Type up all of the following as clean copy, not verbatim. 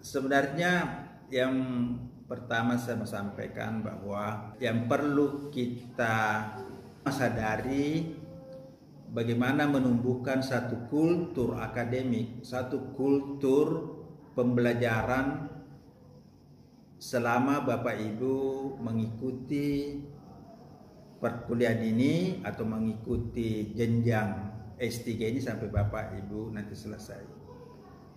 Sebenarnya yang pertama saya mau sampaikan bahwa yang perlu kita sadari bagaimana menumbuhkan satu kultur akademik, satu kultur pembelajaran selama Bapak Ibu mengikuti perkuliahan ini atau mengikuti jenjang S3 ini sampai Bapak Ibu nanti selesai.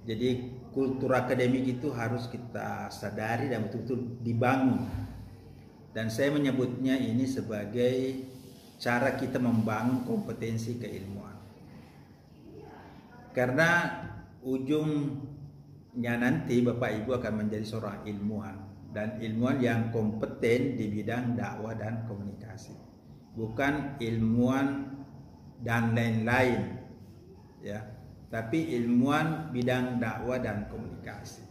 Jadi kultur akademik itu harus kita sadari dan betul-betul dibangun. Dan saya menyebutnya ini sebagai cara kita membangun kompetensi keilmuan. Karena ujungnya nanti Bapak Ibu akan menjadi seorang ilmuwan. Dan ilmuwan yang kompeten di bidang dakwah dan komunikasi. Bukan ilmuwan dan lain-lain. Ya. Tapi ilmuwan bidang dakwah dan komunikasi.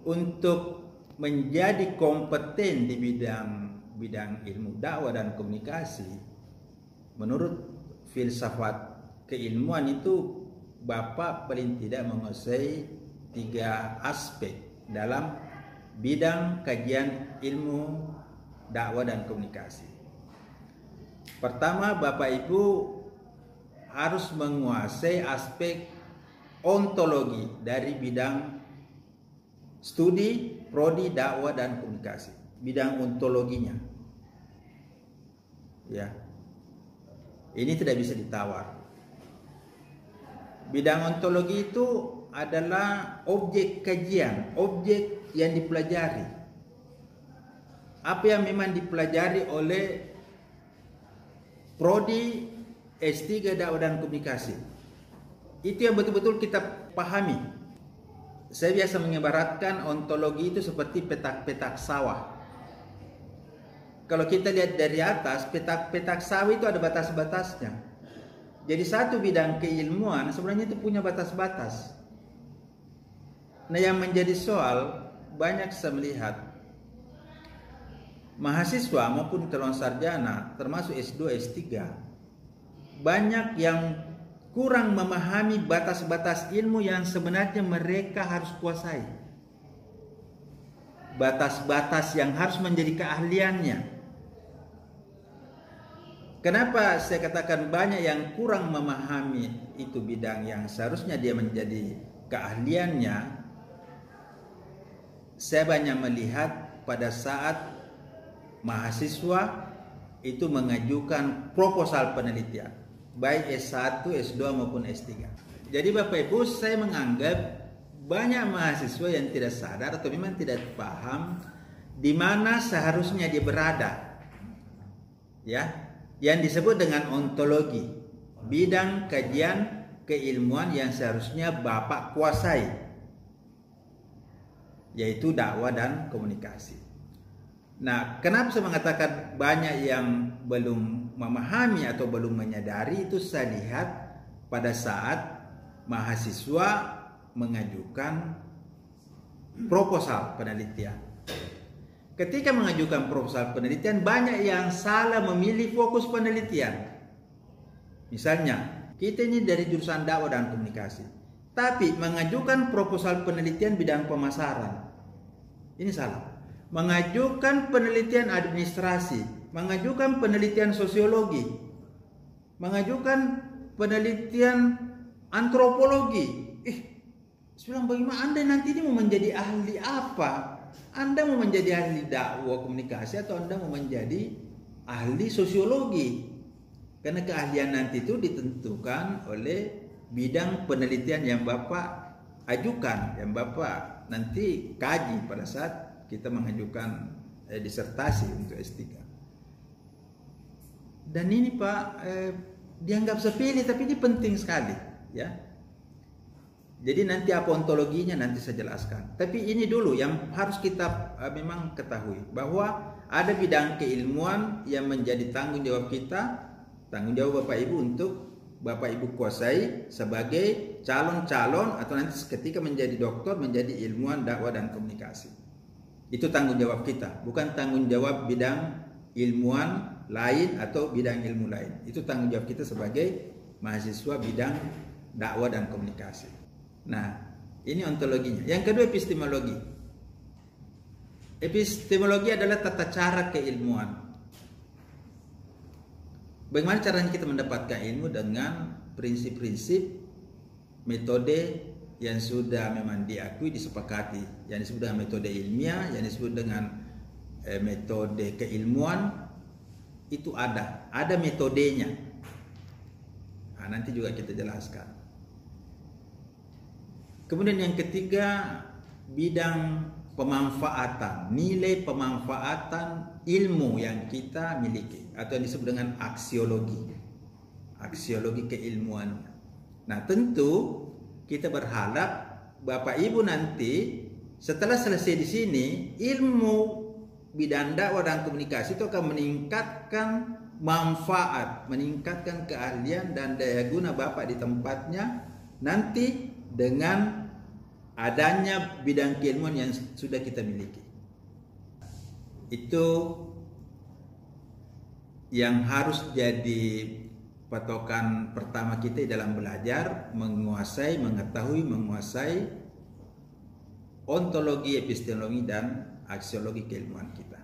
Untuk menjadi kompeten di bidang ilmu dakwah dan komunikasi, menurut filsafat keilmuan itu Bapak paling tidak menguasai 3 aspek dalam bidang kajian ilmu dakwah dan komunikasi. Pertama, Bapak Ibu harus menguasai aspek ontologi dari bidang studi, prodi, dakwah dan komunikasi. Bidang ontologinya. Ya. Ini tidak bisa ditawar. Bidang ontologi itu adalah objek kajian, objek yang dipelajari. Apa yang memang dipelajari oleh prodi S3 dakwah dan komunikasi. Itu yang betul-betul kita pahami. Saya biasa mengibaratkan ontologi itu seperti petak-petak sawah. Kalau kita lihat dari atas, petak-petak sawah itu ada batas-batasnya. Jadi satu bidang keilmuan sebenarnya itu punya batas-batas. Nah, yang menjadi soal, banyak saya melihat mahasiswa maupun calon sarjana, termasuk S2, S3, banyak yang kurang memahami batas-batas ilmu yang sebenarnya mereka harus kuasai. Batas-batas yang harus menjadi keahliannya. Kenapa saya katakan banyak yang kurang memahami itu bidang yang seharusnya dia menjadi keahliannya? Saya banyak melihat pada saat mahasiswa itu mengajukan proposal penelitian. Baik S1, S2 maupun S3. Jadi Bapak Ibu, saya menganggap banyak mahasiswa yang tidak sadar atau memang tidak paham di mana seharusnya dia berada. Ya, yang disebut dengan ontologi, bidang kajian keilmuan yang seharusnya Bapak kuasai, yaitu dakwah dan komunikasi. Nah, kenapa saya mengatakan banyak yang belum memahami atau belum menyadari itu saya lihat pada saat mahasiswa mengajukan proposal penelitian. Ketika mengajukan proposal penelitian, banyak yang salah memilih fokus penelitian. Misalnya, kita ini dari jurusan dakwah dan komunikasi, tapi mengajukan proposal penelitian bidang pemasaran. Ini salah. Mengajukan penelitian administrasi, mengajukan penelitian sosiologi, mengajukan penelitian antropologi. Saya bilang, bagaimana Anda nanti ini mau menjadi ahli apa? Anda mau menjadi ahli dakwah komunikasi atau Anda mau menjadi ahli sosiologi? Karena keahlian nanti itu ditentukan oleh bidang penelitian yang Bapak ajukan, yang Bapak nanti kaji pada saat kita mengajukan disertasi untuk S3. Dan ini Pak dianggap sepele, tapi ini penting sekali, ya. Jadi nanti apa ontologinya nanti saya jelaskan. Tapi ini dulu yang harus kita memang ketahui, bahwa ada bidang keilmuan yang menjadi tanggung jawab kita, tanggung jawab Bapak Ibu untuk Bapak Ibu kuasai sebagai calon-calon atau nanti ketika menjadi doktor, menjadi ilmuwan dakwah dan komunikasi. Itu tanggung jawab kita, bukan tanggung jawab bidang ilmuwan lain atau bidang ilmu lain. Itu tanggung jawab kita sebagai mahasiswa bidang dakwah dan komunikasi. Nah, Ini ontologinya. Yang kedua epistemologi. Epistemologi adalah tata cara keilmuan. Bagaimana caranya kita mendapatkan ilmu? Dengan prinsip-prinsip, metode yang sudah memang diakui, disepakati, yang disebut dengan metode ilmiah, yang disebut dengan metode keilmuan. Itu ada metodenya. Nah, nanti juga kita jelaskan. Kemudian yang ketiga, bidang pemanfaatan, nilai pemanfaatan ilmu yang kita miliki, atau yang disebut dengan aksiologi keilmuan. Nah, tentu kita berharap Bapak Ibu nanti setelah selesai di sini, ilmu bidang dakwah dan komunikasi itu akan meningkatkan manfaat, meningkatkan keahlian dan daya guna Bapak di tempatnya nanti dengan adanya bidang keilmuan yang sudah kita miliki. Itu yang harus jadi patokan pertama kita dalam belajar, menguasai ontologi, epistemologi, dan aksiologi keilmuan kita.